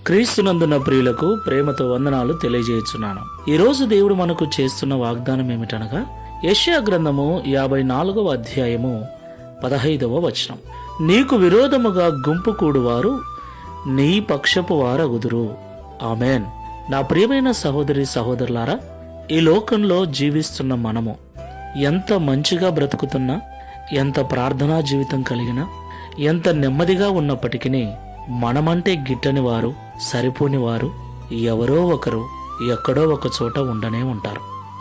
క్రీస్తునందున ప్రియులకు ప్రేమతో వందనాలు తెలియజేయుచున్నాను. ఈరోజు దేవుడు మనకు చేస్తున్న వాగ్దానం ఏమిటనగా యెషయా గ్రంథము 54వ అధ్యాయము 15వ వచనం. నీకు విరోధముగా గుంపు కూడువారు నీ పక్షపు వారగుదురు. ఆమెన్. నా ప్రియమైన సహోదరి సహోదరులారా, ఈ లోకంలో జీవిస్తున్న మనము ఎంత మంచిగా బ్రతుకుతున్నా, ఎంత ప్రార్థనా జీవితం కలిగినా, ఎంత నెమ్మదిగా ఉన్నప్పటికీ మనమంటే గిట్టని వారు, సరిపోని వారు ఎవరో ఒకరు ఎక్కడో ఒక చోట ఉండనే ఉంటారు.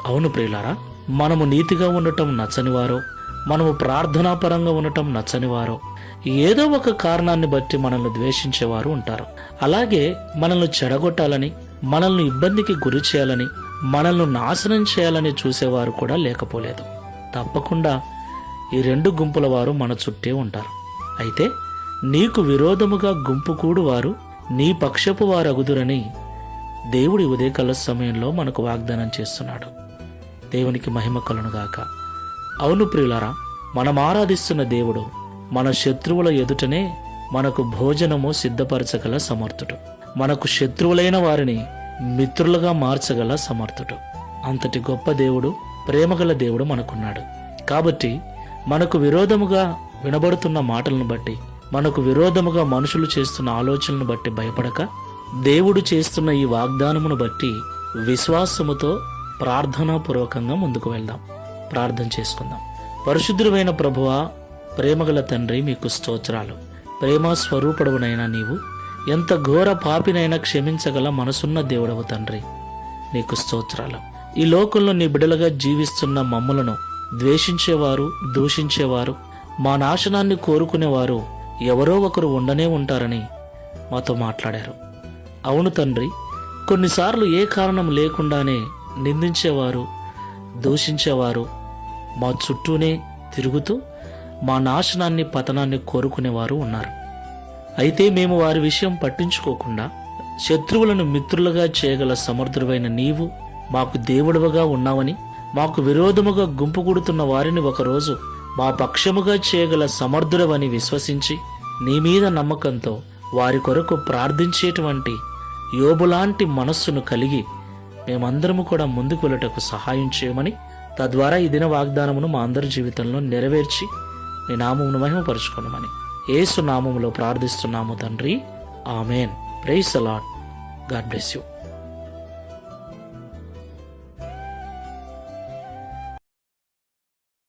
అవును ప్రియులారా, మనము నీతిగా ఉండటం నచ్చనివారో, మనము ప్రార్థనాపరంగా ఉండటం నచ్చనివారో, ఏదో ఒక కారణాన్ని బట్టి మనల్ని ద్వేషించేవారు ఉంటారు. అలాగే మనల్ని చెడగొట్టాలని, మనల్ని ఇబ్బందికి గురి చేయాలని, మనల్ని నాశనం చేయాలని చూసేవారు కూడా లేకపోలేదు. తప్పకుండా ఈ రెండు గుంపుల వారు మన చుట్టే ఉంటారు. అయితే నీకు విరోధముగా గుంపు కూడు వారు నీ పక్షపు వారగుదురని దేవుడి ఉదయకాల సమయంలో మనకు వాగ్దానం చేస్తున్నాడు. దేవునికి మహిమ కలుగునుగాక. అవును ప్రియులారా, మనం ఆరాధిస్తున్న దేవుడు మన శత్రువుల ఎదుటనే మనకు భోజనము సిద్ధపరచగల సమర్థుడు. మనకు శత్రువులైన వారిని మిత్రులుగా మార్చగల సమర్థుడు. అంతటి గొప్ప దేవుడు, ప్రేమగల దేవుడు మనకున్నాడు. కాబట్టి మనకు విరోధముగా వినబడుతున్న మాటలను బట్టి, మనకు విరోధముగా మనుషులు చేస్తున్న ఆలోచనలను బట్టి భయపడక, దేవుడు చేస్తున్న ఈ వాగ్దానమును బట్టి విశ్వాసముతో ప్రార్థనాపూర్వకంగా ముందుకు వెళ్దాం. ప్రార్థన చేసుకుందాం. పరిశుద్ధుడైన ప్రభువా, ప్రేమగల తండ్రి, మీకు స్తోత్రాలు. ప్రేమ స్వరూపుడవునైనా నీవు ఎంత ఘోర పాపినైనా క్షమించగల మనసున్న దేవుడవు తండ్రి, నీకు స్తోత్రాలు. ఈ లోకంలో నీ బిడ్డలుగా జీవిస్తున్న మమ్ములను ద్వేషించేవారు, దూషించేవారు, మా నాశనాన్ని కోరుకునేవారు ఎవరో ఒకరు ఉండనే ఉంటారని మాతో మాట్లాడారు. అవును తండ్రి, కొన్నిసార్లు ఏ కారణం లేకుండానే నిందించేవారు, దూషించేవారు మా చుట్టూనే తిరుగుతూ మా నాశనాన్ని, పతనాన్ని కోరుకునేవారు ఉన్నారు. అయితే మేము వారి విషయం పట్టించుకోకుండా శత్రువులను మిత్రులుగా చేయగల సమర్థుడైన నీవు మాకు దేవుడవుగా ఉన్నావని, మాకు విరోధముగా గుంపు కూడుతున్న వారిని ఒకరోజు మా పక్షముగా చేయగల సమర్థుడవని విశ్వసించి నీ మీద నమ్మకంతో వారి కొరకు ప్రార్థించేటువంటి యోబులాంటి మనస్సును కలిగి మేమందరము కూడా ముందుకు వెళ్ళటకు సహాయం చేయమని, తద్వారా ఈ దిన వాగ్దానమును మా అందరి జీవితంలో నెరవేర్చి మీ నామమును మహిమపరచుకొనమని యేసు నామములో ప్రార్థిస్తున్నాము తండ్రి. Amen. Praise the Lord. God bless you.